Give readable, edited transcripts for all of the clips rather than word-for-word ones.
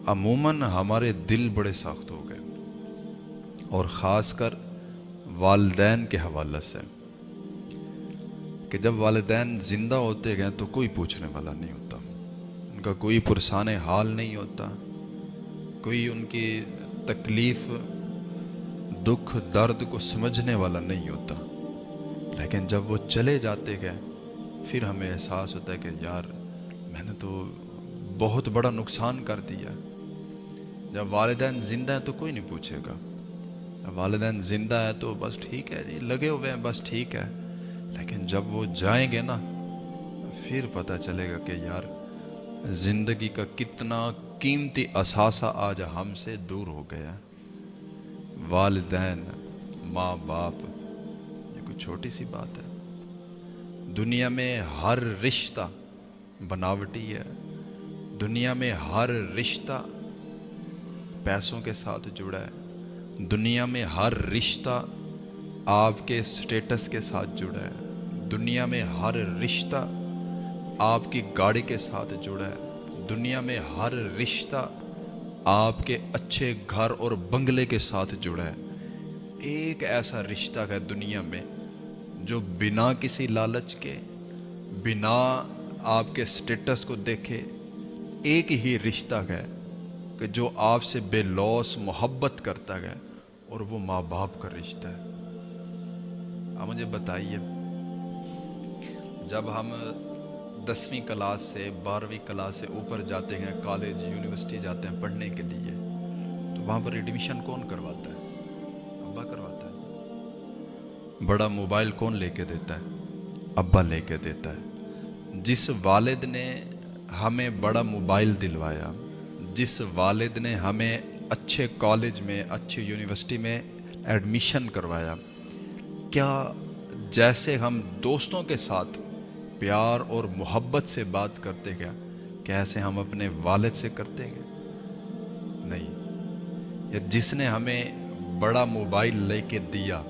عموماً ہمارے دل بڑے سخت ہو گئے، اور خاص کر والدین کے حوالے سے، کہ جب والدین زندہ ہوتے گئے تو کوئی پوچھنے والا نہیں ہوتا، ان کا کوئی پرسان حال نہیں ہوتا، کوئی ان کی تکلیف دکھ درد کو سمجھنے والا نہیں ہوتا۔ لیکن جب وہ چلے جاتے گئے پھر ہمیں احساس ہوتا ہے کہ یار میں نے تو بہت بڑا نقصان کر دیا۔ جب والدین زندہ ہیں تو کوئی نہیں پوچھے گا، جب والدین زندہ ہیں تو بس ٹھیک ہے جی، لگے ہوئے ہیں بس ٹھیک ہے۔ لیکن جب وہ جائیں گے نا پھر پتہ چلے گا کہ یار زندگی کا کتنا قیمتی اثاثہ آج ہم سے دور ہو گیا۔ والدین، ماں باپ، یہ کوئی چھوٹی سی بات ہے؟ دنیا میں ہر رشتہ بناوٹی ہے، دنیا میں ہر رشتہ پیسوں کے ساتھ جڑا ہے، دنیا میں ہر رشتہ آپ کے سٹیٹس کے ساتھ جڑا ہے، دنیا میں ہر رشتہ آپ کی گاڑی کے ساتھ جڑا ہے، دنیا میں ہر رشتہ آپ کے اچھے گھر اور بنگلے کے ساتھ جڑا ہے۔ ایک ایسا رشتہ ہے دنیا میں جو بنا کسی لالچ کے، بنا آپ کے سٹیٹس کو دیکھے، ایک ہی رشتہ ہے کہ جو آپ سے بے لوث محبت کرتا ہے، اور وہ ماں باپ کا رشتہ ہے۔ اب مجھے بتائیے، جب ہم 10ویں کلاس سے 12ویں کلاس سے اوپر جاتے ہیں، کالج یونیورسٹی جاتے ہیں پڑھنے کے لیے، تو وہاں پر ایڈمیشن کون کرواتا ہے؟ ابا کرواتا ہے۔ بڑا موبائل کون لے کے دیتا ہے؟ ابا لے کے دیتا ہے۔ جس والد نے ہمیں بڑا موبائل دلوایا، جس والد نے ہمیں اچھے کالج میں، اچھی یونیورسٹی میں ایڈمیشن کروایا، کیا جیسے ہم دوستوں کے ساتھ پیار اور محبت سے بات کرتے گئے، کیسے ہم اپنے والد سے کرتے گئے؟ نہیں۔ یا جس نے ہمیں بڑا موبائل لے کے دیا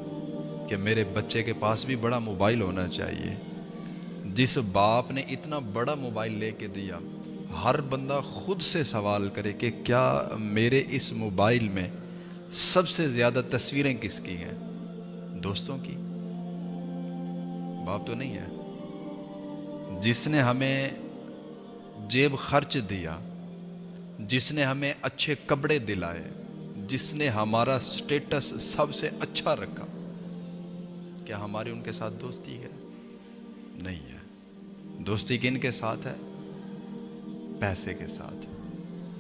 کہ میرے بچے کے پاس بھی بڑا موبائل ہونا چاہیے، جس باپ نے اتنا بڑا موبائل لے کے دیا، ہر بندہ خود سے سوال کرے کہ کیا میرے اس موبائل میں سب سے زیادہ تصویریں کس کی ہیں؟ دوستوں کی؟ باپ تو نہیں ہے۔ جس نے ہمیں جیب خرچ دیا، جس نے ہمیں اچھے کپڑے دلائے، جس نے ہمارا سٹیٹس سب سے اچھا رکھا، کیا ہماری ان کے ساتھ دوستی ہے؟ نہیں ہے۔ دوستی کن کے ساتھ ہے؟ پیسے کے ساتھ۔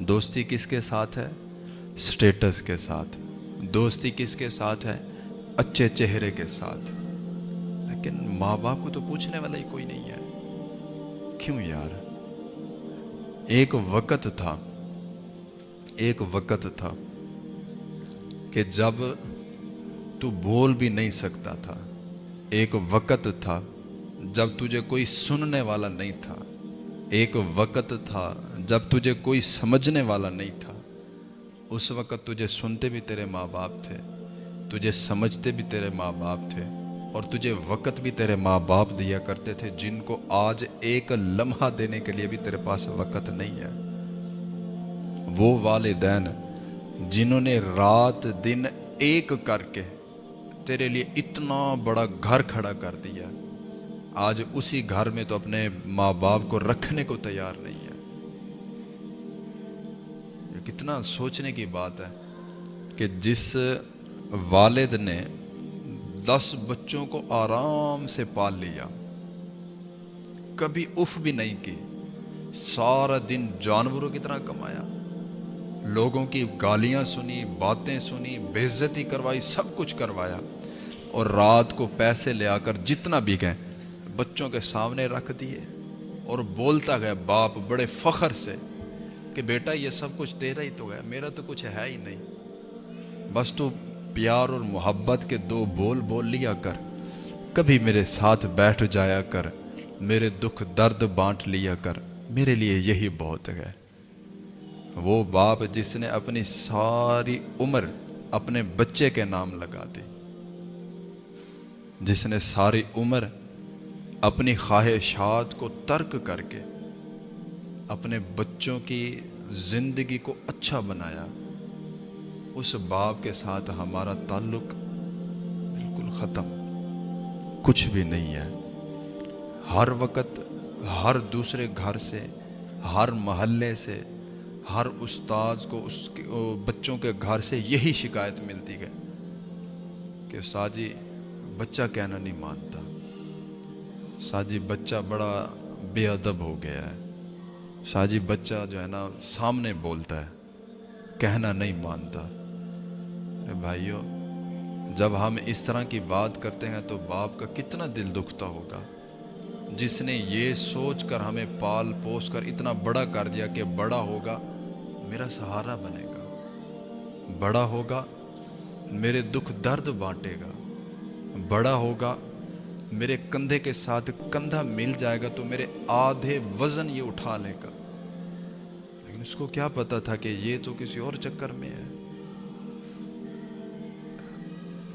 دوستی کس کے ساتھ ہے؟ سٹیٹس کے ساتھ۔ دوستی کس کے ساتھ ہے؟ اچھے چہرے کے ساتھ۔ لیکن ماں باپ کو تو پوچھنے والا ہی کوئی نہیں ہے۔ کیوں یار؟ ایک وقت تھا کہ جب تو بول بھی نہیں سکتا تھا، ایک وقت تھا جب تجھے کوئی سننے والا نہیں تھا، ایک وقت تھا جب تجھے کوئی سمجھنے والا نہیں تھا۔ اس وقت تجھے سنتے بھی تیرے ماں باپ تھے، تجھے سمجھتے بھی تیرے ماں باپ تھے، اور تجھے وقت بھی تیرے ماں باپ دیا کرتے تھے، جن کو آج ایک لمحہ دینے کے لیے بھی تیرے پاس وقت نہیں ہے۔ وہ والدین جنہوں نے رات دن ایک کر کے تیرے لیے اتنا بڑا گھر کھڑا کر دیا، آج اسی گھر میں تو اپنے ماں باپ کو رکھنے کو تیار نہیں ہے۔ یہ کتنا سوچنے کی بات ہے کہ جس والد نے 10 بچوں کو آرام سے پال لیا، کبھی اف بھی نہیں کی، سارا دن جانوروں کی طرح کمایا، لوگوں کی گالیاں سنی، باتیں سنی، بے عزتی کروائی، سب کچھ کروایا، اور رات کو پیسے لے آ کر جتنا بھی گئے بچوں کے سامنے رکھ دیے، اور بولتا گیا باپ بڑے فخر سے کہ بیٹا یہ سب کچھ تیرا ہی تو ہے، میرا تو کچھ ہے ہی نہیں، بس تو پیار اور محبت کے 2 بول بول لیا کر، کبھی میرے ساتھ بیٹھ جایا کر، میرے دکھ درد بانٹ لیا کر، میرے لیے یہی بہت ہے۔ وہ باپ جس نے اپنی ساری عمر اپنے بچے کے نام لگا دی، جس نے ساری عمر اپنی خواہشات کو ترک کر کے اپنے بچوں کی زندگی کو اچھا بنایا، اس باپ کے ساتھ ہمارا تعلق بالکل ختم، کچھ بھی نہیں ہے۔ ہر وقت ہر دوسرے گھر سے، ہر محلے سے، ہر استاذ کو اس کے بچوں کے گھر سے یہی شکایت ملتی ہے کہ استاد جی بچہ کہنا نہیں مانتا، استاد جی بچہ بڑا بے ادب ہو گیا ہے، استاد جی بچہ جو ہے نا سامنے بولتا ہے، کہنا نہیں مانتا۔ ارے بھائیو، جب ہم اس طرح کی بات کرتے ہیں تو باپ کا کتنا دل دکھتا ہوگا، جس نے یہ سوچ کر ہمیں پال پوس کر اتنا بڑا کر دیا کہ بڑا ہوگا میرا سہارا بنے گا، بڑا ہوگا میرے دکھ درد بانٹے گا، بڑا ہوگا میرے کندھے کے ساتھ کندھا مل جائے گا تو میرے آدھے وزن یہ اٹھا لے گا۔ لیکن اس کو کیا پتا تھا کہ یہ تو کسی اور چکر میں ہے۔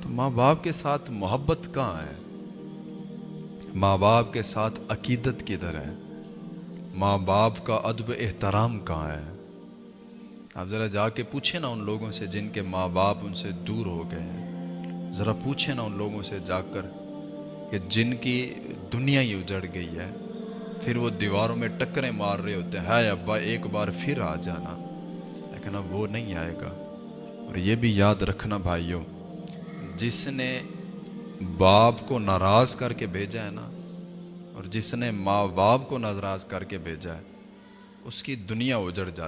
تو ماں باپ کے ساتھ محبت کہاں ہے؟ ماں باپ کے ساتھ عقیدت کدھر ہے؟ ماں باپ کا ادب احترام کہاں ہے؟ آپ ذرا جا کے پوچھیں نا ان لوگوں سے جن کے ماں باپ ان سے دور ہو گئے ہیں، ذرا پوچھیں نا ان لوگوں سے جا کر کہ جن کی دنیا ہی اجڑ گئی ہے، پھر وہ دیواروں میں ٹکریں مار رہے ہوتے ہیں، ہے ابا ایک بار پھر آ جانا، لیکن اب وہ نہیں آئے گا۔ اور یہ بھی یاد رکھنا بھائیوں، جس نے باپ کو ناراض کر کے بھیجا ہے نا، اور جس نے ماں باپ کو ناراض کر کے بھیجا ہے، اس کی دنیا اجڑ جاتی ہے۔